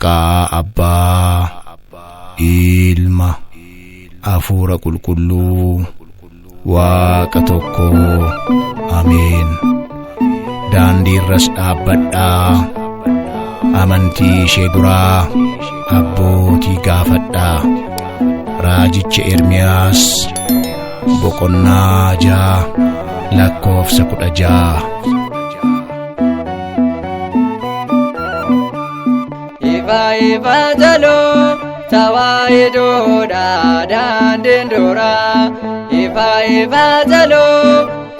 Maqaa Abbaa, Ilma, Hafuura Qulqulluu, Waaqa tokkoo. Ameen. Daandii irras dhaabbadhaa, amantii ishee duraa abbootii gaafadhaa. Raajicha Ermiyaas boqonnaa 6 lakkoofsa 16. Ifa jaloo tawaayidoodha daandiin duraa. Ifa jaloo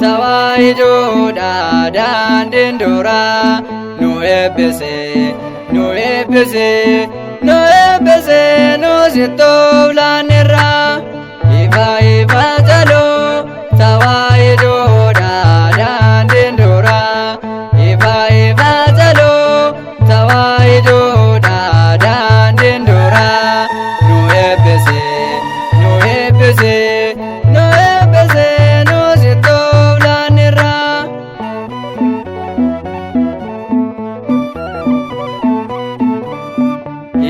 tawaayidoodha daandiin duraa. Nu eebbisee nu sittoof laanirraa. Ifa jaloo tawaayidoodha daandiin duraa. Ifa jaloo tawaayidoodha daandiin duraa. Nu eebbisee nu sittoof laanirraa.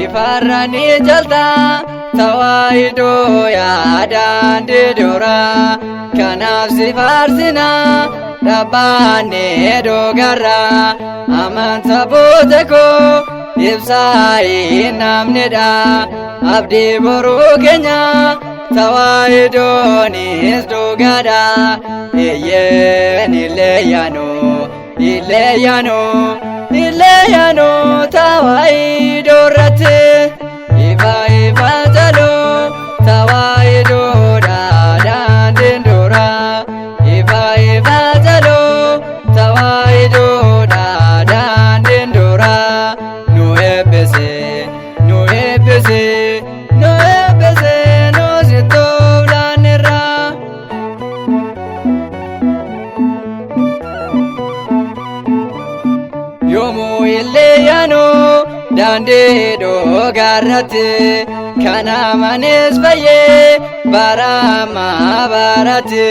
Ifarrani jaltaa tawaayidoo yaa daandii duraa. Kanaaf si faarsinaa dhabbaannee doogarraa. Amantaa boote koo ibsaa hin namnedha. Abdii boruu keenya tawaayidoonis dhugaadha. Eeyyeen illee yaanoo tawaayidoo irratti. Ifa jaloo tawaayidoodha daandiin duraa. Ifa jaloo tawaayidoodha daandiin duraa. Nu eebbisee nu sittoof laanirraa. Yoomuu illee yaanoo daandii doogarratti. Kana manis fayyee baramaa baratti.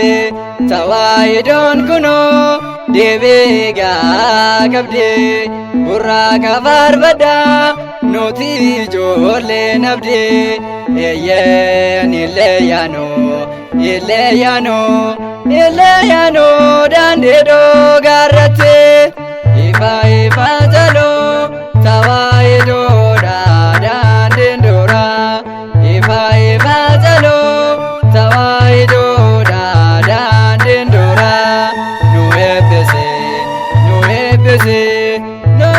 Tawaayidoon kunoo deebii qabdi. Burraaqa faarfadhaa nuti ijoollee nabdi. Eeyyeen illee yaanoo daandii doogarratti. Ifa jaloo tawaayidoodha daandiin duraa. Ifa jaloo tawaayidoodha daandiin duraa. Nu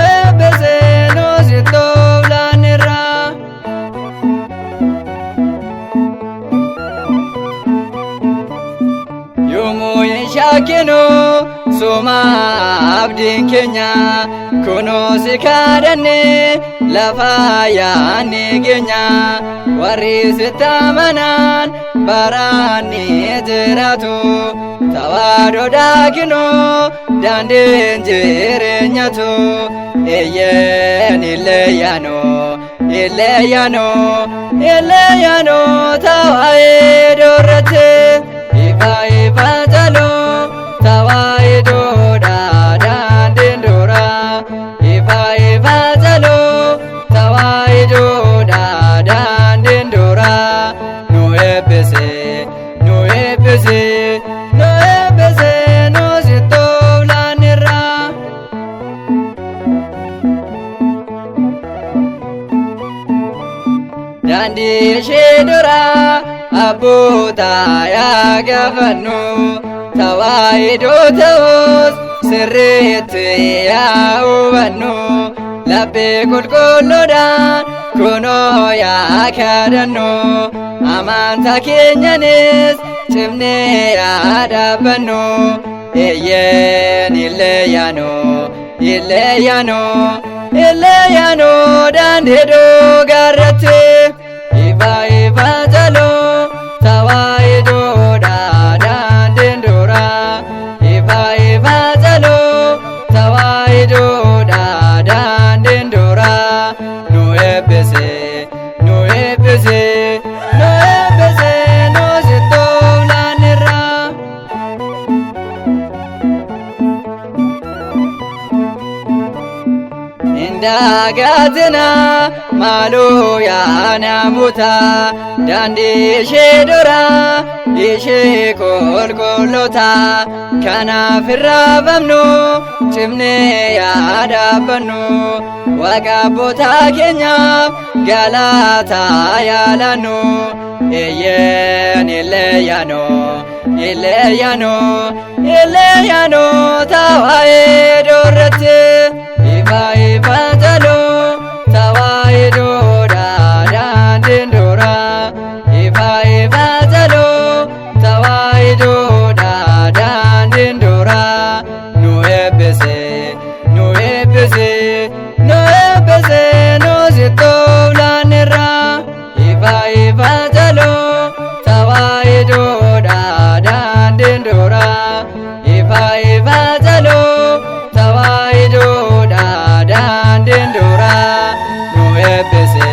eebbisee nu sittoof laanirraa. Yoomuu hin shakkinu suma abdiin keenya. Kunoo si kadhannee lafa yaadni keenya. Warri sitti amanan baraan ni jiraatu. Tawaayidoo daakinoo daandiin jireenyatu. Eeyyeen illee yaanoo tawaayidoo irratti. Ifa jaloo tawaayidoodha daandiin duraa. Ifa jaloo tawaayidoodha daandiin duraa. Nu eebbisee nu sittoof laanirraa. Daandii ishee duraa abboota yaa gaafannu. Tawaayidoo ta'us sirriitti yaa hubannu. Laphee qulqulluudhaan kunoo yaa kadhannu. Amantaa keenyanis cimnee yaa dhaabbannu. Eeyyeen illee yaanoo daandii doogarratti. Ifa jaloo tawaayidoodha daandiin duraa. Ifa jaloo tawaayidoodha daandiin duraa. Nu eebbisee nu sittoof laanirraa. Indagatina maaloo yaanamuta daandii ishee dura ishee qulqulloota kanaaf irraa bamnu cimnee yaadabannu waaqa abbootaa keenyaaf galataa yaalannu eeyyeen illeeyyaano tawaa'ee doorratti ifa ifa jaloo tawaa'ee doodhaa dindura ifa ifa jaloo tawaa'ee doodhaa dindura nu eebbise nu sittoof laannirra ifa ifa jaloo tawaa'ee doodhaa dindura ifa ifa jaloo tawaa'ee doodhaa dindura nu eebbise